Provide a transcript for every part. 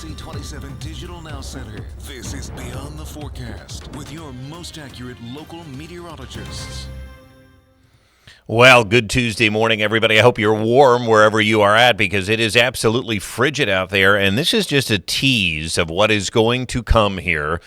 NBC27 Digital Now Center. This is Beyond the Forecast with your most accurate local meteorologists. Well, good Tuesday morning, everybody. I hope you're warm wherever you are at because it is absolutely frigid out there. And this is just a tease of what is going to come here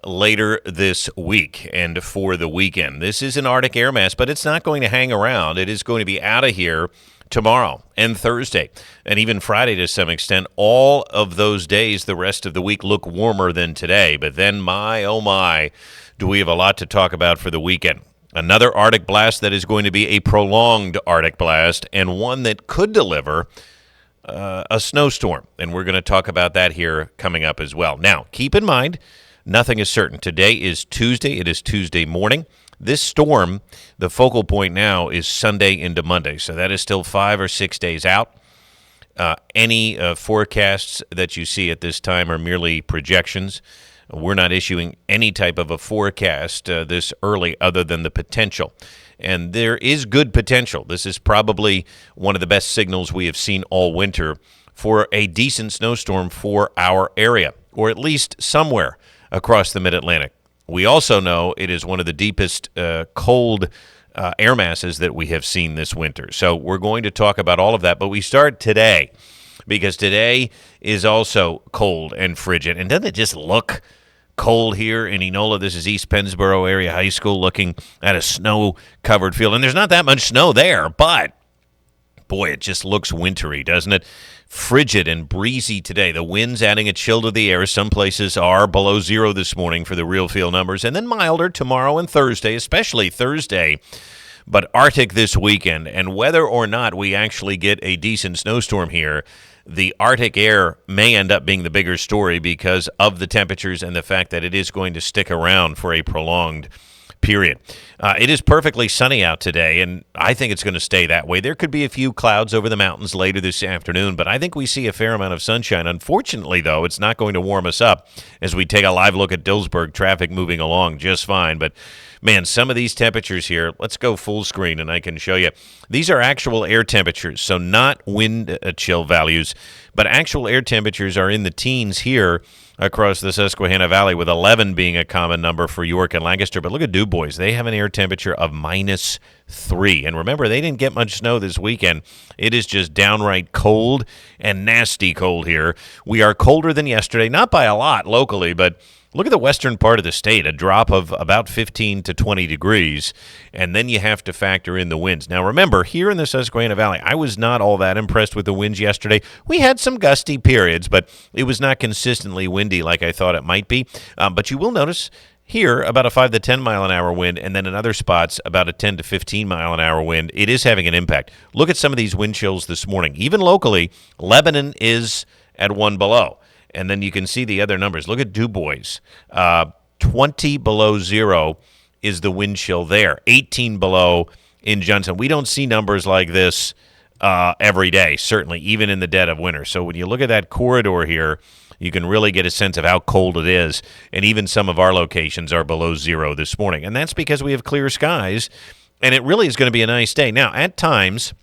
later this week and for the weekend. This is an Arctic air mass, but it's not going to hang around. It is going to be out of here tomorrow and Thursday and even Friday to some extent. All of those days, the rest of the week, look warmer than today. But then, my, oh my, do we have a lot to talk about for the weekend. Another Arctic blast that is going to be a prolonged Arctic blast and one that could deliver a snowstorm. And we're going to talk about that here coming up as well. Now, keep in mind, nothing is certain. Today is Tuesday. It is Tuesday morning. This storm, the focal point now is Sunday into Monday. So that is still 5 or 6 days out. Any forecasts that you see at this time are merely projections. We're not issuing any type of a forecast this early other than the potential. And there is good potential. This is probably one of the best signals we have seen all winter for a decent snowstorm for our area, or at least somewhere across the mid-Atlantic. We also know it is one of the deepest cold air masses that we have seen this winter. So we're going to talk about all of that, but we start today because today is also cold and frigid. And doesn't it just look cold here in Enola? This is East Pennsboro Area High School looking at a snow-covered field. And there's not that much snow there, but boy, it just looks wintry, doesn't it? Frigid and breezy today. The wind's adding a chill to the air. Some places are below zero this morning for the real feel numbers, and then milder tomorrow and Thursday, especially Thursday, but Arctic this weekend. And whether or not we actually get a decent snowstorm here, the Arctic air may end up being the bigger story because of the temperatures and the fact that it is going to stick around for a prolonged period. It is perfectly sunny out today, and I think it's going to stay that way. There could be a few clouds over the mountains later this afternoon, but I think we see a fair amount of sunshine. Unfortunately, though, it's not going to warm us up as we take a live look at Dillsburg. Traffic moving along just fine, but man, some of these temperatures here, let's go full screen and I can show you. These are actual air temperatures, so not wind chill values, but actual air temperatures are in the teens here across the Susquehanna Valley, with 11 being a common number for York and Lancaster. But look at DuBois. They have an air temperature of -3. And remember, they didn't get much snow this weekend. It is just downright cold and nasty cold here. We are colder than yesterday, not by a lot locally, but look at the western part of the state, a drop of about 15 to 20 degrees, and then you have to factor in the winds. Now, remember, here in the Susquehanna Valley, I was not all that impressed with the winds yesterday. We had some gusty periods, but it was not consistently windy like I thought it might be. But you will notice here about a 5 to 10 mile an hour wind, and then in other spots about a 10 to 15 mile an hour wind. It is having an impact. Look at some of these wind chills this morning. Even locally, Lebanon is at 1 below. And then you can see the other numbers. Look at DuBois. 20 below zero is the wind chill there. 18 below in Johnson. We don't see numbers like this every day, certainly, even in the dead of winter. So when you look at that corridor here, you can really get a sense of how cold it is. And even some of our locations are below zero this morning. And that's because we have clear skies, and it really is going to be a nice day. Now, at times,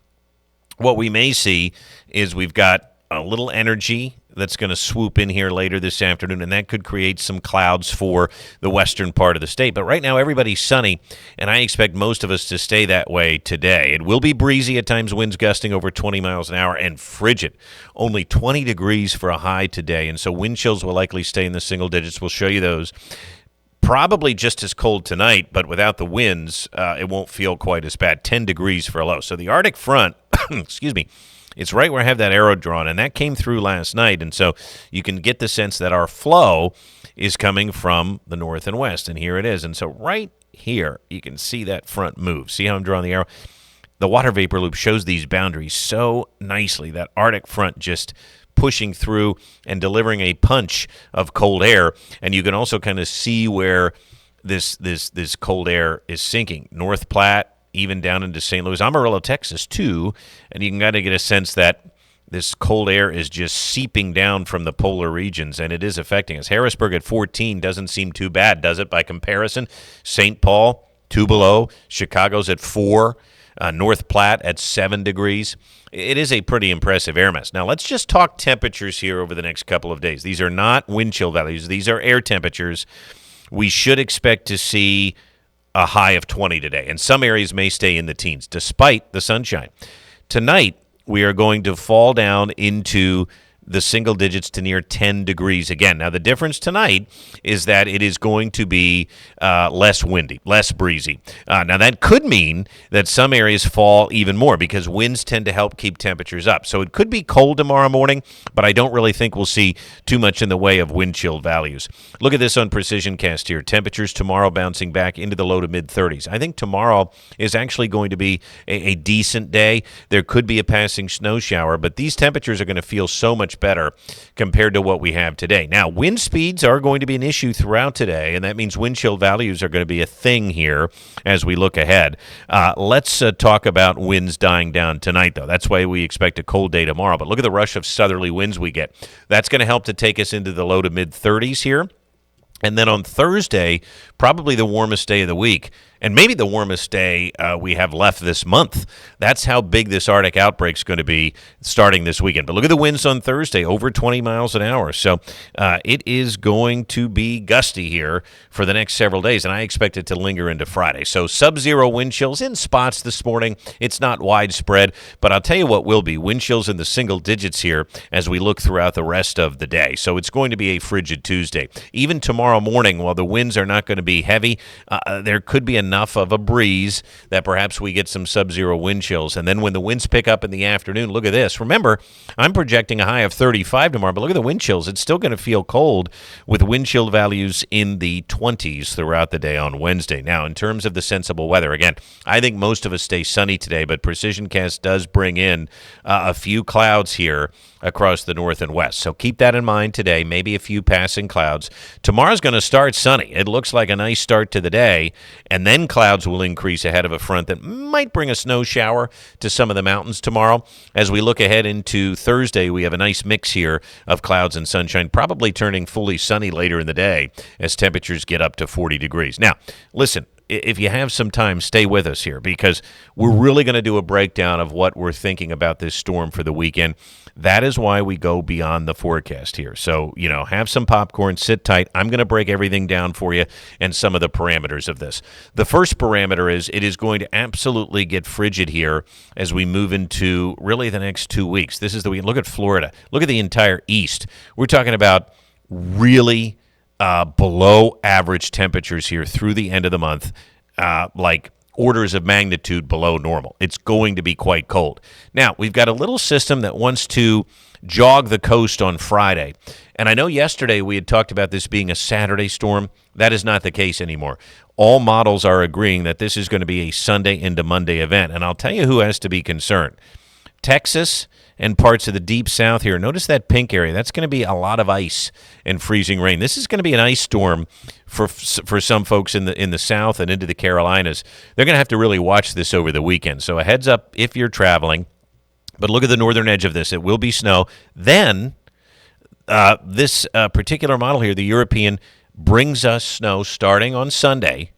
what we may see is we've got a little energy that's going to swoop in here later this afternoon, and that could create some clouds for the western part of the state. But right now, everybody's sunny, and I expect most of us to stay that way today. It will be breezy at times, winds gusting over 20 miles an hour, and frigid. Only 20 degrees for a high today, and so wind chills will likely stay in the single digits. We'll show you those. Probably just as cold tonight, but without the winds, it won't feel quite as bad. 10 degrees for a low. So the Arctic front, excuse me, it's right where I have that arrow drawn, and that came through last night, and so you can get the sense that our flow is coming from the north and west, and here it is. And so right here, you can see that front move. See how I'm drawing the arrow? The water vapor loop shows these boundaries so nicely, that Arctic front just pushing through and delivering a punch of cold air, and you can also kind of see where this cold air is sinking. North Platte, even down into St. Louis, Amarillo, Texas, too, and you can kind of get a sense that this cold air is just seeping down from the polar regions, and it is affecting us. Harrisburg at 14 doesn't seem too bad, does it, by comparison? St. Paul, 2 below. Chicago's at 4. North Platte at 7 degrees. It is a pretty impressive air mass. Now, let's just talk temperatures here over the next couple of days. These are not wind chill values. These are air temperatures. We should expect to see a high of 20 today, and some areas may stay in the teens despite the sunshine. Tonight, we are going to fall down into the single digits to near 10 degrees again. Now, the difference tonight is that it is going to be less windy, less breezy. Now, that could mean that some areas fall even more because winds tend to help keep temperatures up. So it could be cold tomorrow morning, but I don't really think we'll see too much in the way of wind chill values. Look at this on Precision Cast here. Temperatures tomorrow bouncing back into the low to mid-30s. I think tomorrow is actually going to be a decent day. There could be a passing snow shower, but these temperatures are going to feel so much better compared to what we have today. Now, wind speeds are going to be an issue throughout today, and that means wind chill values are going to be a thing here as we look ahead. Let's talk about winds dying down tonight, though. That's why we expect a cold day tomorrow. But look at the rush of southerly winds we get. That's going to help to take us into the low to mid-30s here. And then on Thursday, probably the warmest day of the week, and maybe the warmest day we have left this month. That's how big this Arctic outbreak is going to be starting this weekend. But look at the winds on Thursday, over 20 miles an hour. So it is going to be gusty here for the next several days, and I expect it to linger into Friday. So sub-zero wind chills in spots this morning. It's not widespread, but I'll tell you what will be. Wind chills in the single digits here as we look throughout the rest of the day. So it's going to be a frigid Tuesday. Even tomorrow morning, while the winds are not going to be heavy, there could be enough of a breeze that perhaps we get some sub-zero wind chills. And then when the winds pick up in the afternoon, look at this. Remember, I'm projecting a high of 35 tomorrow, but look at the wind chills. It's still going to feel cold with wind chill values in the 20s throughout the day on Wednesday. Now, in terms of the sensible weather, again, I think most of us stay sunny today, but Precision Cast does bring in a few clouds here across the north and west. So keep that in mind today, maybe a few passing clouds. Tomorrow's going to start sunny. It looks like a nice start to the day, and then clouds will increase ahead of a front that might bring a snow shower to some of the mountains tomorrow. As we look ahead into Thursday, we have a nice mix here of clouds and sunshine, probably turning fully sunny later in the day as temperatures get up to 40 degrees. Now, listen, if you have some time, stay with us here because we're really going to do a breakdown of what we're thinking about this storm for the weekend. That is why we go beyond the forecast here. So, have some popcorn, sit tight. I'm going to break everything down for you and some of the parameters of this. The first parameter is it is going to absolutely get frigid here as we move into really the next 2 weeks. This is the week. Look at Florida. Look at the entire East. We're talking about really below average temperatures here through the end of the month, like orders of magnitude below normal. It's going to be quite cold. Now, we've got a little system that wants to jog the coast on Friday. And I know yesterday we had talked about this being a Saturday storm. That is not the case anymore. All models are agreeing that this is going to be a Sunday into Monday event. And I'll tell you who has to be concerned. Texas and parts of the deep south here. Notice that pink area. That's going to be a lot of ice and freezing rain. This is going to be an ice storm for some folks in the south and into the Carolinas. They're going to have to really watch this over the weekend. So a heads up if you're traveling. But look at the northern edge of this. It will be snow. Then this particular model here, the European, brings us snow starting on Sunday.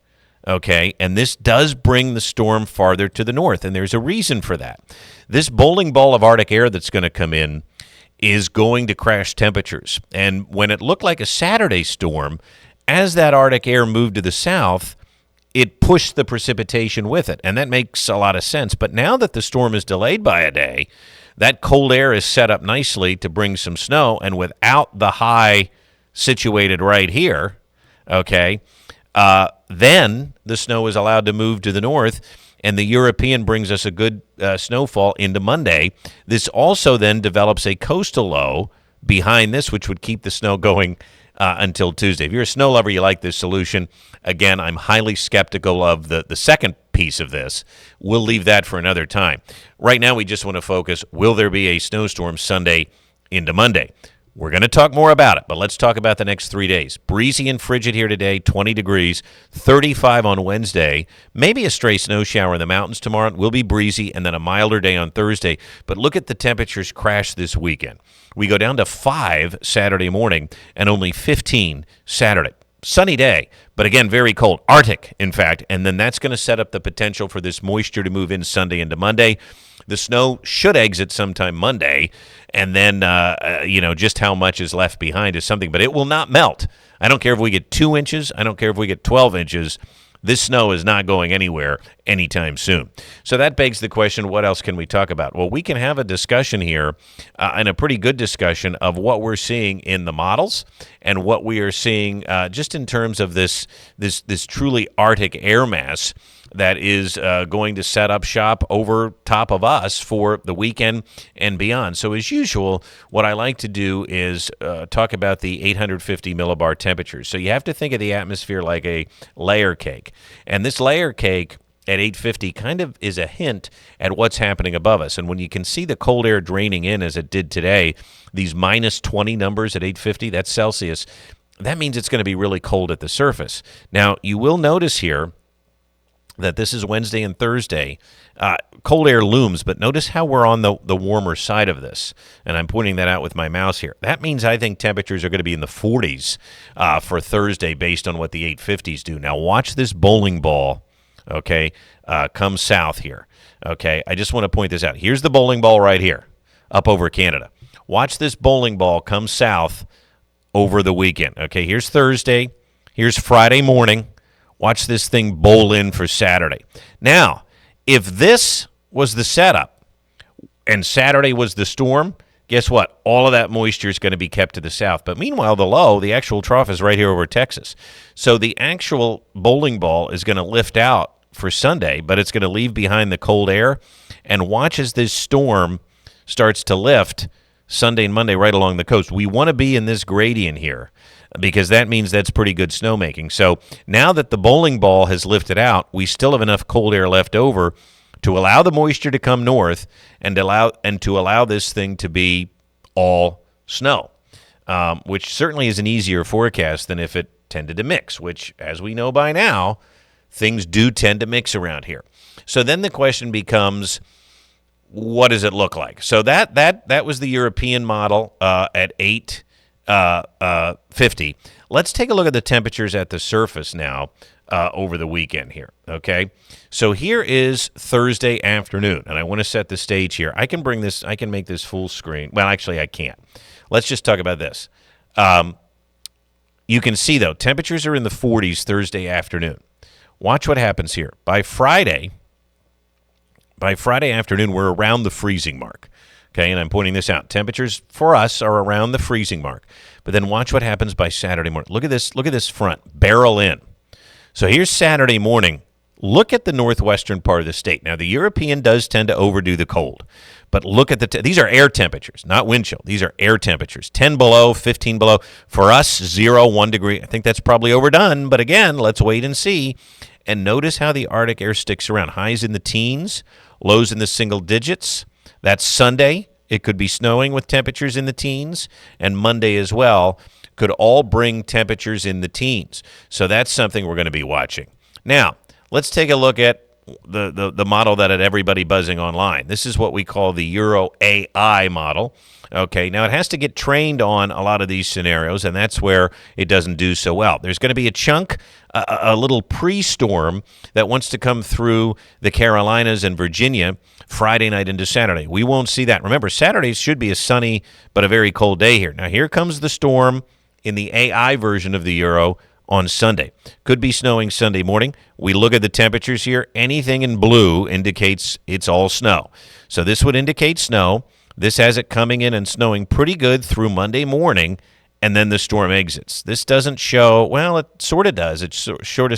Okay, and this does bring the storm farther to the north, and there's a reason for that. This bowling ball of Arctic air that's going to come in is going to crash temperatures. And when it looked like a Saturday storm, as that Arctic air moved to the south, it pushed the precipitation with it, and that makes a lot of sense. But now that the storm is delayed by a day, that cold air is set up nicely to bring some snow, and without the high situated right here, okay, then the snow is allowed to move to the north, and the European brings us a good snowfall into Monday. This also then develops a coastal low behind this, which would keep the snow going until Tuesday. If you're a snow lover, you like this solution. Again, I'm highly skeptical of the second piece of this. We'll leave that for another time. Right now, we just want to focus, will there be a snowstorm Sunday into Monday? We're going to talk more about it, but let's talk about the next 3 days. Breezy and frigid here today, 20 degrees, 35 on Wednesday. Maybe a stray snow shower in the mountains tomorrow. It will be breezy, and then a milder day on Thursday. But look at the temperatures crash this weekend. We go down to 5 Saturday morning and only 15 Saturday. sunny day, but again, very cold. Arctic, in fact. And then that's going to set up the potential for this moisture to move in Sunday into Monday. The snow should exit sometime Monday, and then, just how much is left behind is something. But it will not melt. I don't care if we get 2 inches. I don't care if we get 12 inches. This snow is not going anywhere anytime soon. So that begs the question, what else can we talk about? Well, we can have a discussion here, and a pretty good discussion of what we're seeing in the models and what we are seeing just in terms of this truly Arctic air mass that is going to set up shop over top of us for the weekend and beyond. So as usual, what I like to do is talk about the 850 millibar temperatures. So you have to think of the atmosphere like a layer cake. And this layer cake at 850 kind of is a hint at what's happening above us. And when you can see the cold air draining in as it did today, these minus 20 numbers at 850, that's Celsius, that means it's going to be really cold at the surface. Now, you will notice here that this is Wednesday and Thursday. Cold air looms, but notice how we're on the warmer side of this. And I'm pointing that out with my mouse here. That means I think temperatures are going to be in the 40s for Thursday based on what the 850s do. Now watch this bowling ball, okay, come south here. Okay, I just want to point this out. Here's the bowling ball right here, up over Canada. Watch this bowling ball come south over the weekend. Okay, here's Thursday. Here's Friday morning. Watch this thing bowl in for Saturday. Now, if this was the setup and Saturday was the storm, guess what? All of that moisture is going to be kept to the south. But meanwhile, the low, the actual trough is right here over Texas. So the actual bowling ball is going to lift out for Sunday, but it's going to leave behind the cold air. And watch as this storm starts to lift Sunday and Monday right along the coast. We want to be in this gradient here, because that means that's pretty good snowmaking. So now that the bowling ball has lifted out, we still have enough cold air left over to allow the moisture to come north and to allow this thing to be all snow, which certainly is an easier forecast than if it tended to mix, which, as we know by now, things do tend to mix around here. So then the question becomes, what does it look like? So that was the European model at 850. Let's take a look at the temperatures at the surface now over the weekend here, okay? So here is Thursday afternoon, and I want to set the stage here. I can make this full screen. Well, actually, I can't. Let's just talk about this. You can see, though, temperatures are in the 40s Thursday afternoon. Watch what happens here. By Friday afternoon, we're around the freezing mark. Okay, and I'm pointing this out. Temperatures for us are around the freezing mark. But then watch what happens by Saturday morning. Look at this front. Barrel in. So here's Saturday morning. Look at the northwestern part of the state. Now, the European does tend to overdo the cold. But look at these are air temperatures, not wind chill. These are air temperatures. 10 below, 15 below. For us, 0, 1 degree. I think that's probably overdone. But again, let's wait and see. And notice how the Arctic air sticks around. Highs in the teens, lows in the single digits. That's Sunday. It could be snowing with temperatures in the teens, and Monday as well could all bring temperatures in the teens. So that's something we're going to be watching. Now, let's take a look at the model that had everybody buzzing online. This is what we call the Euro AI model. Okay, now it has to get trained on a lot of these scenarios, and that's where it doesn't do so well. There's going to be a chunk, a little pre-storm that wants to come through the Carolinas and Virginia Friday night into Saturday. We won't see that. Remember, Saturdays should be a sunny but a very cold day here. Now, here comes the storm in the AI version of the Euro on Sunday. Could be snowing Sunday morning. We look at the temperatures here. Anything in blue indicates it's all snow. So this would indicate snow. This has it coming in and snowing pretty good through Monday morning, and then the storm exits. This doesn't show, well, it sort of does. It sort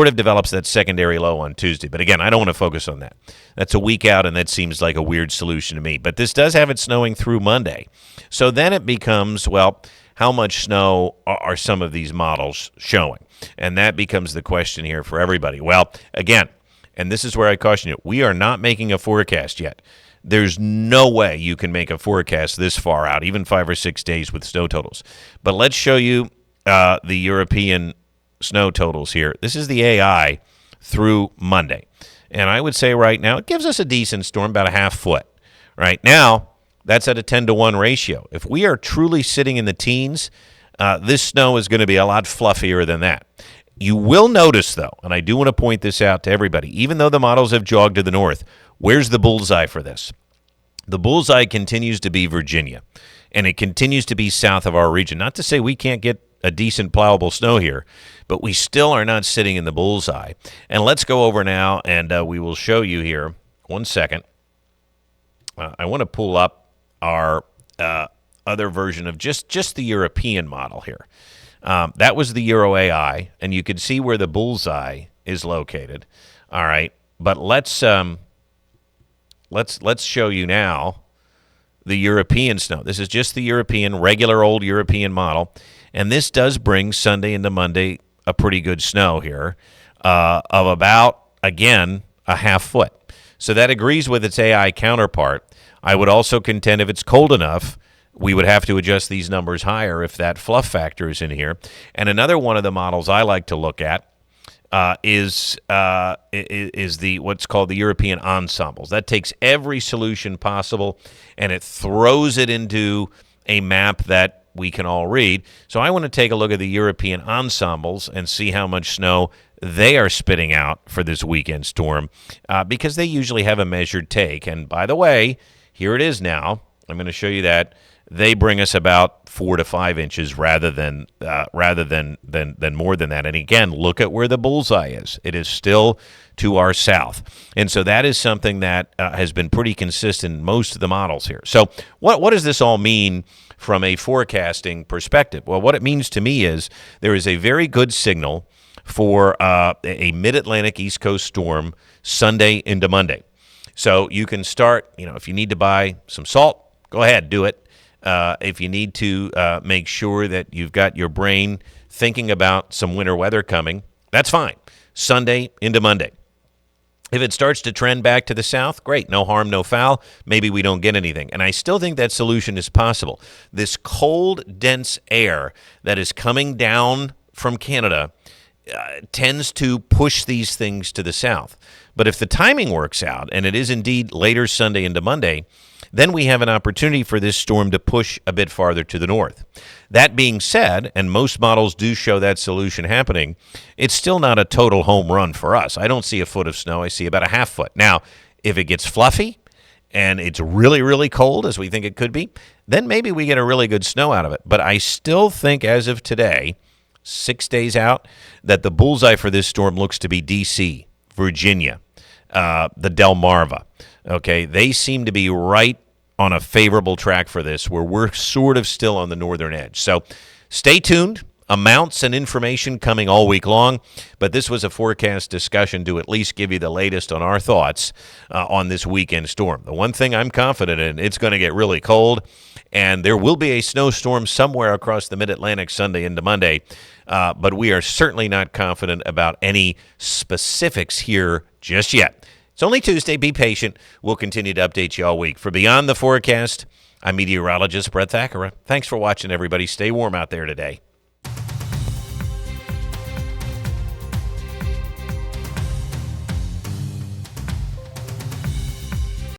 of develops that secondary low on Tuesday. But again, I don't want to focus on that. That's a week out, and that seems like a weird solution to me. But this does have it snowing through Monday. So then it becomes, well, how much snow are some of these models showing? And that becomes the question here for everybody. Well, again, and this is where I caution you, we are not making a forecast yet. There's no way you can make a forecast this far out, even 5 or 6 days with snow totals. But let's show you the European snow totals here. This is the AI through Monday. And I would say right now it gives us a decent storm, about a half foot. Right now, that's at a 10-to-1 ratio. If we are truly sitting in the teens, This snow is going to be a lot fluffier than that. You will notice, though, and I do want to point this out to everybody, even though the models have jogged to the north, where's the bullseye for this? The bullseye continues to be Virginia, and it continues to be south of our region. Not to say we can't get a decent plowable snow here, but we still are not sitting in the bullseye. And let's go over now, and we will show you here. 1 second. I want to pull up our other version of just the European model here. That was the Euro AI, and you can see where the bullseye is located. All right, but let's show you now the European snow. This is just the European, regular old European model, and this does bring Sunday into Monday a pretty good snow here of about, again, a half foot. So that agrees with its AI counterpart. I would also contend if it's cold enough, we would have to adjust these numbers higher if that fluff factor is in here. And another one of the models I like to look at is the what's called the European ensembles. That takes every solution possible and it throws it into a map that we can all read. So I want to take a look at the European ensembles and see how much snow they are spitting out for this weekend storm because they usually have a measured take. And by the way, here it is now. I'm going to show you that. They bring us about 4 to 5 inches rather than more than that. And again, look at where the bullseye is. It is still to our south. And so that is something that has been pretty consistent in most of the models here. So what does this all mean from a forecasting perspective? Well, what it means to me is there is a very good signal for a mid-Atlantic East Coast storm Sunday into Monday. So you can start, if you need to buy some salt, go ahead, do it. If you need to make sure that you've got your brain thinking about some winter weather coming, that's fine. Sunday into Monday. If it starts to trend back to the south, great. No harm, no foul. Maybe we don't get anything. And I still think that solution is possible. This cold, dense air that is coming down from Canada tends to push these things to the south. But if the timing works out, and it is indeed later Sunday into Monday, then we have an opportunity for this storm to push a bit farther to the north. That being said, and most models do show that solution happening, it's still not a total home run for us. I don't see a foot of snow. I see about a half foot. Now, if it gets fluffy and it's really, really cold, as we think it could be, then maybe we get a really good snow out of it. But I still think as of today, 6 days out, that the bullseye for this storm looks to be D.C., Virginia, the Delmarva. Okay, they seem to be right on a favorable track for this, where we're sort of still on the northern edge. So stay tuned. Amounts and information coming all week long, but this was a forecast discussion to at least give you the latest on our thoughts on this weekend storm. The one thing I'm confident in, it's going to get really cold, and there will be a snowstorm somewhere across the mid-Atlantic Sunday into Monday, but we are certainly not confident about any specifics here just yet. It's only Tuesday. Be patient. We'll continue to update you all week. For Beyond the Forecast, I'm meteorologist Brett Thackara. Thanks for watching, everybody. Stay warm out there today.